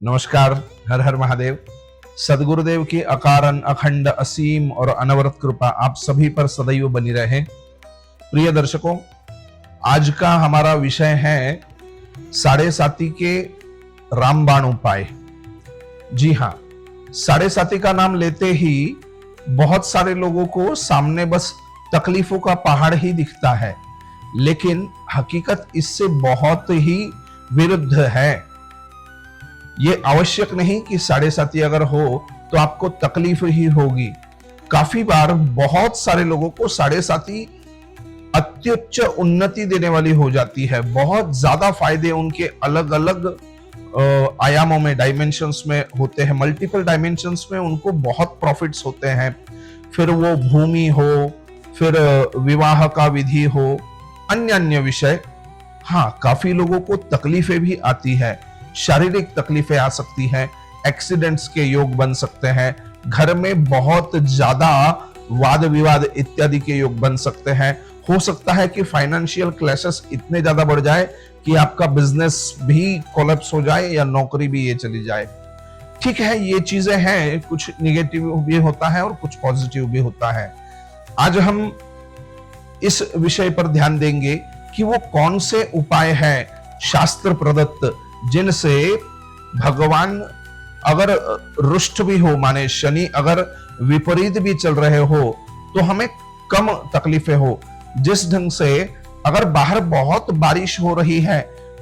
नमस्कार। हर हर महादेव। सदगुरुदेव की अकारण अखंड असीम और अनवरत कृपा आप सभी पर सदैव बनी रहे। प्रिय दर्शकों, आज का हमारा विषय है साढ़े साती के रामबाण उपाय। जी हाँ, साढ़े साती का नाम लेते ही बहुत सारे लोगों को सामने बस तकलीफों का पहाड़ ही दिखता है, लेकिन हकीकत इससे बहुत ही विरुद्ध है। ये आवश्यक नहीं कि साढ़े साती अगर हो तो आपको तकलीफ ही होगी। काफी बार बहुत सारे लोगों को साढ़े साती अत्युच्च उन्नति देने वाली हो जाती है। बहुत ज्यादा फायदे उनके अलग अलग आयामों में, डायमेंशंस में होते हैं। मल्टीपल डायमेंशंस में उनको बहुत प्रॉफिट्स होते हैं। फिर वो भूमि हो, फिर विवाह का विधि हो, अन्य अन्य विषय। हाँ, काफी लोगों को तकलीफें भी आती है, शारीरिक तकलीफें आ सकती हैं, एक्सीडेंट्स के योग बन सकते हैं, घर में बहुत ज्यादा वाद विवाद इत्यादि के योग बन सकते हैं। हो सकता है कि फाइनेंशियल क्लैशेस इतने ज्यादा बढ़ जाए कि आपका बिजनेस भी कोलैप्स हो जाए या नौकरी भी ये चली जाए। ठीक है, ये चीजें हैं, कुछ निगेटिव भी होता है और कुछ पॉजिटिव भी होता है। आज हम इस विषय पर ध्यान देंगे कि वो कौन से उपाय हैं शास्त्र प्रदत्त जिनसे भगवान अगर रुष्ट भी हो, माने शनि अगर विपरीत भी चल रहे हो तो हमें कम तकलीफें हो। जिस ढंग से अगर बाहर बहुत बारिश हो रही है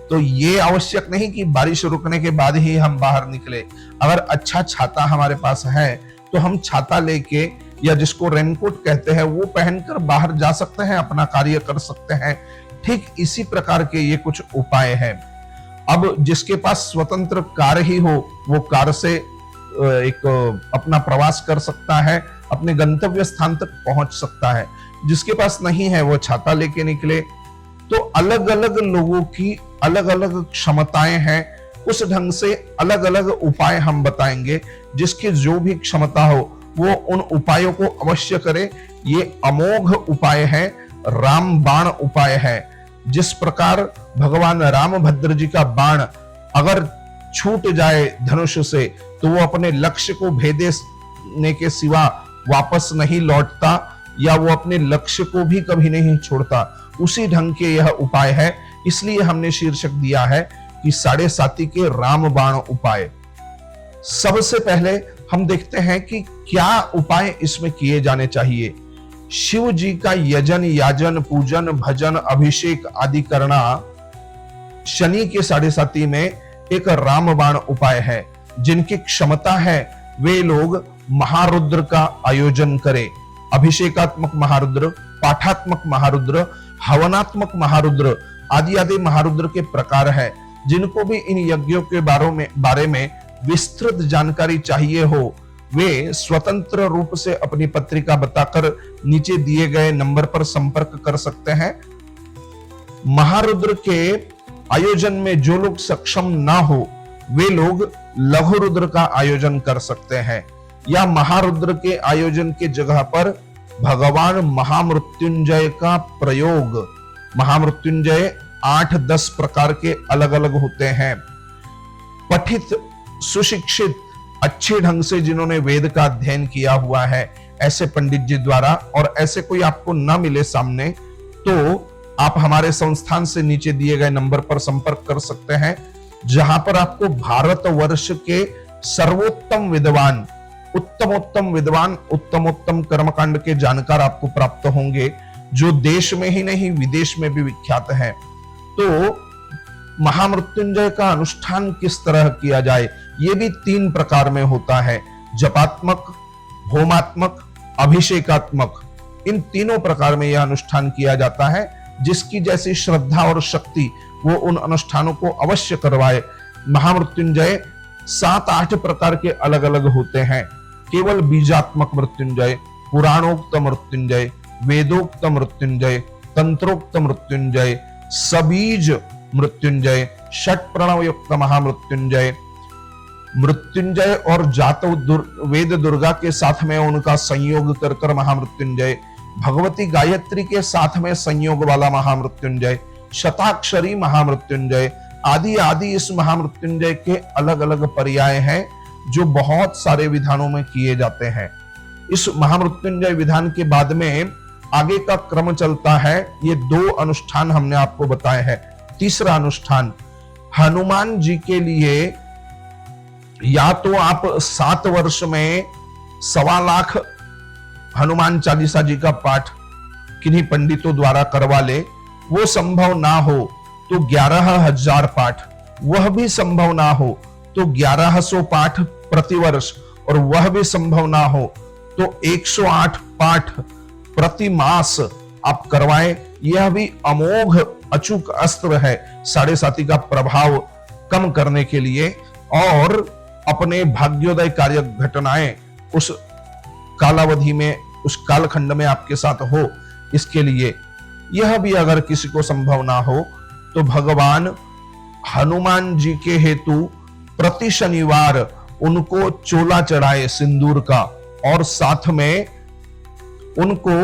तो ये आवश्यक नहीं कि बारिश रुकने के बाद ही हम बाहर निकले। अगर अच्छा छाता हमारे पास है तो हम छाता लेके, या जिसको रेनकोट कहते हैं, वो पहनकर बाहर जा सकते हैं, अपना कार्य कर सकते हैं। ठीक इसी प्रकार के ये कुछ उपाय हैं। अब जिसके पास स्वतंत्र कार ही हो वो कार से एक अपना प्रवास कर सकता है, अपने गंतव्य स्थान तक पहुंच सकता है। जिसके पास नहीं है वो छाता लेके निकले। तो अलग अलग लोगों की अलग अलग क्षमताएं हैं, उस ढंग से अलग अलग उपाय हम बताएंगे। जिसकी जो भी क्षमता हो वो उन उपायों को अवश्य करे। ये अमोघ उपाय है, रामबाण उपाय है। जिस प्रकार भगवान रामभद्र जी का बाण अगर छूट जाए धनुष से तो वो अपने लक्ष्य को भेदने के सिवा वापस नहीं लौटता, या वो अपने लक्ष्य को भी कभी नहीं छोड़ता। उसी ढंग के यह उपाय है, इसलिए हमने शीर्षक दिया है कि साढ़े साती के रामबाण उपाय। सबसे पहले हम देखते हैं कि क्या उपाय इसमें किए जाने चाहिए। शिव जी का यजन, याजन, पूजन, भजन, अभिषेक आदि करना शनि के साढ़े साती में एक रामबाण उपाय है। जिनकी क्षमता है वे लोग महारुद्र का आयोजन करें। अभिषेकात्मक महारुद्र, पाठात्मक महारुद्र, हवनात्मक महारुद्र आदि आदि महारुद्र के प्रकार है। जिनको भी इन यज्ञों के बारे में विस्तृत जानकारी चाहिए हो वे स्वतंत्र रूप से अपनी पत्रिका बताकर नीचे दिए गए नंबर पर संपर्क कर सकते हैं। महारुद्र के आयोजन में जो लोग सक्षम ना हो वे लोग लघु रुद्र का आयोजन कर सकते हैं, या महारुद्र के आयोजन के जगह पर भगवान महामृत्युंजय का प्रयोग। महामृत्युंजय 8-10 प्रकार के अलग अलग होते हैं। पठित, सुशिक्षित, अच्छे ढंग से जिन्होंने वेद का अध्ययन किया हुआ है ऐसे पंडित जी द्वारा, और ऐसे कोई आपको ना मिले सामने तो आप हमारे संस्थान से नीचे दिए गए नंबर पर संपर्क कर सकते हैं, जहां पर आपको भारतवर्ष के सर्वोत्तम विद्वान, उत्तमोत्तम विद्वान, उत्तमोत्तम कर्मकांड के जानकार आपको प्राप्त होंगे, जो देश में ही नहीं विदेश में भी विख्यात हैं। तो महामृत्युंजय का अनुष्ठान किस तरह किया जाए, ये भी 3 प्रकार में होता है। जपात्मक, होमात्मक, अभिषेकात्मक। इन तीनों प्रकार में यह अनुष्ठान किया जाता है। जिसकी जैसी श्रद्धा और शक्ति वो उन अनुष्ठानों को अवश्य करवाए। महामृत्युंजय 7-8 प्रकार के अलग अलग होते हैं। केवल बीजात्मक मृत्युंजय, पुराणोक्त मृत्युंजय, वेदोक्त मृत्युंजय, तंत्रोक्त मृत्युंजय, सबीज मृत्युंजय, षट प्रणव युक्त महामृत्युंजय, मृत्युंजय और जात वेद दुर्गा के साथ में उनका संयोग कर महामृत्युंजय, भगवती गायत्री के साथ में संयोग वाला महामृत्युंजय, शताक्षरी महामृत्युंजय आदि आदि इस महामृत्युंजय के अलग अलग पर्याय हैं जो बहुत सारे विधानों में किए जाते हैं। इस महामृत्युंजय विधान के बाद में आगे का क्रम चलता है। ये 2 अनुष्ठान हमने आपको बताए हैं। तीसरा अनुष्ठान हनुमान जी के लिए या तो आप 7 वर्ष में 1.25 लाख हनुमान चालीसा जी का पाठ किन्हीं पंडितों द्वारा करवा ले, वो संभव ना हो तो 11,000 पाठ, वह भी संभव ना हो तो 1100 पाठ प्रतिवर्ष, और वह भी संभव ना हो तो 108 पाठ प्रति मास आप करवाएं। यह भी अमोघ अचूक अस्त्र है 7.5 का प्रभाव कम करने के लिए, और अपने भाग्योदय कार्य घटनाएं उस कालावधि में, उस कालखंड में आपके साथ हो, इसके लिए। यह भी अगर किसी को संभव ना हो तो भगवान हनुमान जी के हेतु प्रति शनिवार उनको चोला चढ़ाए सिंदूर का, और साथ में उनको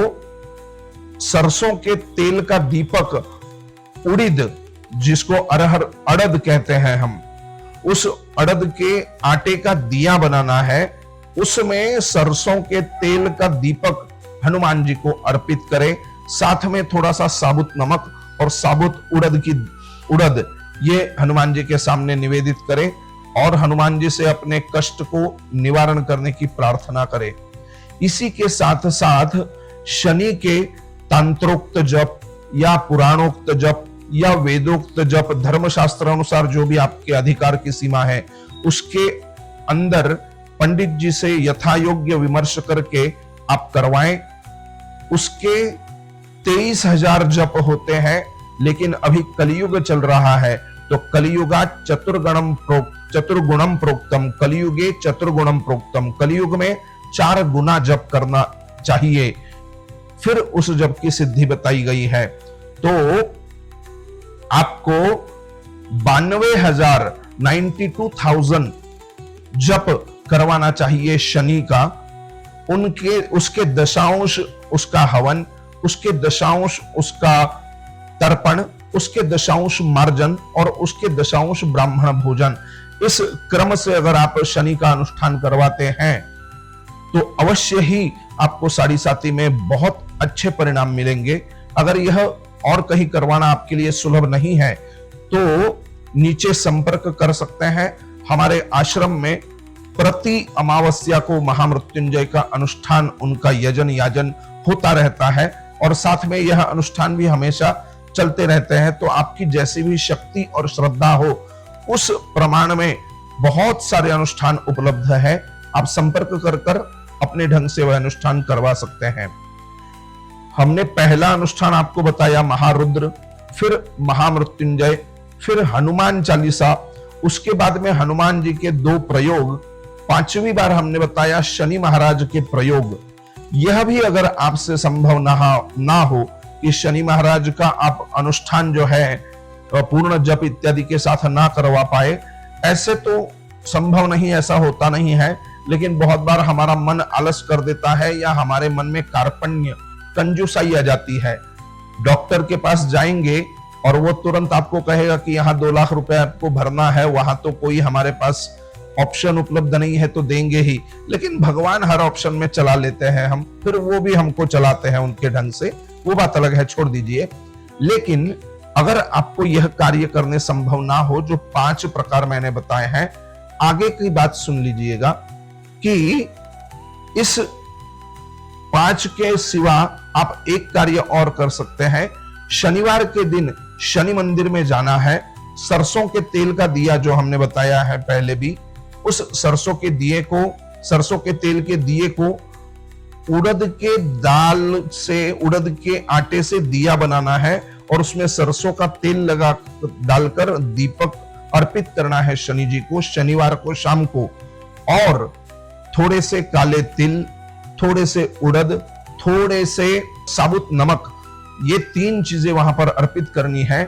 सरसों के तेल का दीपक, उड़िद जिसको अरहर अड़द कहते हैं हम, उस अड़द के आटे का दिया बनाना है, उसमें सरसों के तेल का दीपक हनुमान जी को अर्पित करें। साथ में थोड़ा सा साबुत नमक और साबुत उड़द ये हनुमान जी के सामने निवेदित करें, और हनुमान जी से अपने कष्ट को निवारण करने की प्रार्थना करें। इसी के साथ साथ शनि के तंत्रोक्त जप या पुराणोक्त जप या वेदोक्त जप, धर्मशास्त्र अनुसार जो भी आपके अधिकार की सीमा है, उसके अंदर पंडित जी से यथा योग्य विमर्श करके आप करवाएं। उसके 23,000 जप होते हैं, लेकिन अभी कलियुग चल रहा है तो कलियुगा चतुर्गुणम प्रोक्तम, कलियुगे चतुर्गुणम प्रोक्तम, कलियुग में 4 गुना जप करना चाहिए, फिर उस जप की सिद्धि बताई गई है। तो आपको 92,000 जप करवाना चाहिए शनि का। उसके दशांश उसका हवन, उसके दशांश उसका तर्पण, उसके दशांश मार्जन और उसके दशांश ब्राह्मण भोजन। इस क्रम से अगर आप शनि का अनुष्ठान करवाते हैं तो अवश्य ही आपको 7.5 में बहुत अच्छे परिणाम मिलेंगे। अगर यह और कहीं करवाना आपके लिए सुलभ नहीं है तो नीचे संपर्क कर सकते हैं। हमारे आश्रम में प्रति अमावस्या को महामृत्युंजय का अनुष्ठान, उनका यजन याजन होता रहता है, और साथ में यह अनुष्ठान भी हमेशा चलते रहते हैं। तो आपकी जैसी भी शक्ति और श्रद्धा हो, उस प्रमाण में बहुत सारे अनुष्ठान उपलब्ध है। आप संपर्क कर अपने ढंग से वह अनुष्ठान करवा सकते हैं। हमने पहला अनुष्ठान आपको बताया महारुद्र, फिर महामृत्युंजय, फिर हनुमान चालीसा, उसके बाद में हनुमान जी के 2 प्रयोग, 5वीं बार हमने बताया शनि महाराज के प्रयोग। यह भी अगर आपसे संभव ना हो कि शनि महाराज का आप अनुष्ठान जो है पूर्ण जप इत्यादि के साथ ना करवा पाए, ऐसे तो संभव नहीं, ऐसा होता नहीं है, लेकिन बहुत बार हमारा मन आलस कर देता है या हमारे मन में कार्पण्य, कंजूसाई आ जाती है। डॉक्टर के पास जाएंगे और वो तुरंत आपको कहेगा कि यहाँ 2 लाख रुपए आपको भरना है, वहां तो कोई हमारे पास ऑप्शन उपलब्ध नहीं है तो देंगे ही, लेकिन भगवान हर ऑप्शन में चला लेते हैं हम, फिर वो भी हमको चलाते हैं उनके ढंग से, वो बात अलग है, छोड़ दीजिए। लेकिन अगर आपको यह कार्य करने संभव ना हो, जो 5 प्रकार मैंने बताए हैं, आगे की बात सुन लीजिएगा कि इस 5 के सिवा आप एक कार्य और कर सकते हैं। शनिवार के दिन शनि मंदिर में जाना है। सरसों के तेल का दिया जो हमने बताया है पहले भी, उस सरसों के तेल के दिए को उड़द के दाल से, उड़द के आटे से दिया बनाना है और उसमें सरसों का तेल डालकर दीपक अर्पित करना है शनि जी को शनिवार को शाम को। और थोड़े से काले तिल, थोड़े से उड़द, थोड़े से साबुत नमक, ये 3 चीजें वहां पर अर्पित करनी है।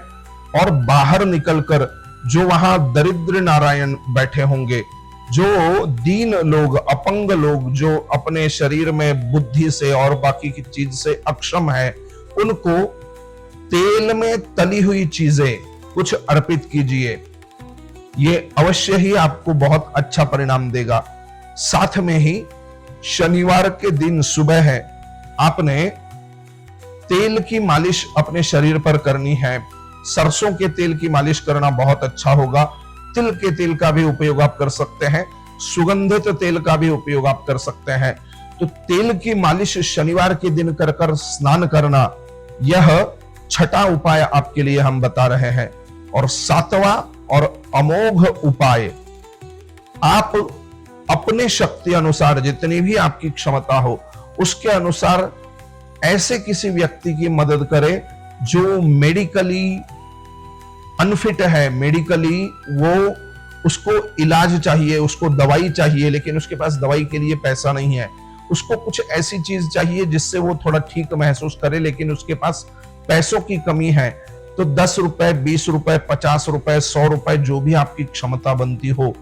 और बाहर निकलकर जो वहां दरिद्र नारायण बैठे होंगे, जो दीन लोग, अपंग लोग, जो अपने शरीर में बुद्धि से और बाकी की चीज से अक्षम है, उनको तेल में तली हुई चीजें कुछ अर्पित कीजिए। ये अवश्य ही आपको बहुत अच्छा परिणाम देगा। साथ में ही शनिवार के दिन सुबह है आपने तेल की मालिश अपने शरीर पर करनी है। सरसों के तेल की मालिश करना बहुत अच्छा होगा। तिल के तेल का भी उपयोग आप कर सकते हैं, सुगंधित तेल का भी उपयोग आप कर सकते हैं। तो तेल की मालिश शनिवार के दिन कर कर स्नान करना, यह छठा उपाय आपके लिए हम बता रहे हैं। और सातवां और अमोघ उपाय, आप अपने शक्ति अनुसार जितनी भी आपकी क्षमता हो उसके अनुसार ऐसे किसी व्यक्ति की मदद करें जो मेडिकली अनफिट है, मेडिकली वो उसको इलाज चाहिए, उसको दवाई चाहिए, लेकिन उसके पास दवाई के लिए पैसा नहीं है। उसको कुछ ऐसी चीज चाहिए जिससे वो थोड़ा ठीक महसूस करे, लेकिन उसके पास पैसों की कमी है। तो 10 रुपए, 20 रुपए, 50 रुपए, 100 रुपए, जो भी आपकी क्षमता बनती हो,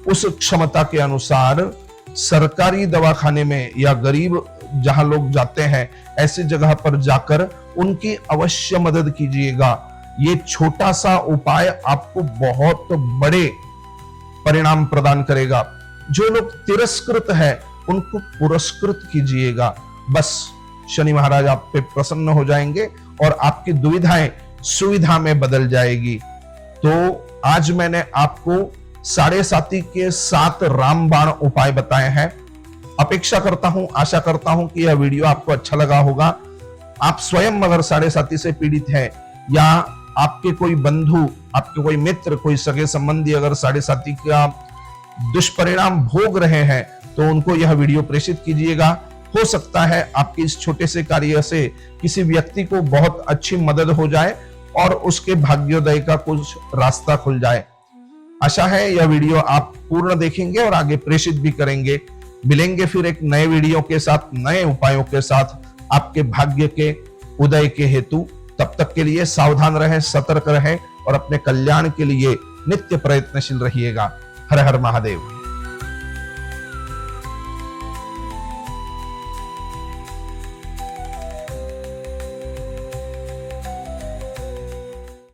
उस क्षमता के अनुसार सरकारी दवाखाने में या गरीब जहां लोग जाते हैं ऐसी जगह पर जाकर उनकी अवश्य मदद कीजिएगा। ये छोटा सा उपाय आपको बहुत बड़े परिणाम प्रदान करेगा। जो लोग तिरस्कृत है उनको पुरस्कृत कीजिएगा। बस शनि महाराज आप पे प्रसन्न हो जाएंगे और आपकी दुविधाएं सुविधा में बदल जाएगी। तो आज मैंने आपको साढ़े साती के 7 रामबाण उपाय बताए हैं। अपेक्षा करता हूं, आशा करता हूं कि यह वीडियो आपको अच्छा लगा होगा। आप स्वयं अगर साढ़े साती से पीड़ित हैं या आपके कोई बंधु, आपके कोई मित्र, कोई सगे संबंधी अगर साढ़े साती का दुष्परिणाम भोग रहे हैं तो उनको यह वीडियो प्रेषित कीजिएगा। हो सकता है आपके इस छोटे से कार्य से किसी व्यक्ति को बहुत अच्छी मदद हो जाए और उसके भाग्योदय का कुछ रास्ता खुल जाए। आशा है यह वीडियो आप पूर्ण देखेंगे और आगे प्रेषित भी करेंगे। मिलेंगे फिर एक नए वीडियो के साथ, नए उपायों के साथ आपके भाग्य के उदय के हेतु। तब तक के लिए सावधान रहें, सतर्क रहें और अपने कल्याण के लिए नित्य प्रयत्नशील रहिएगा। हर हर महादेव।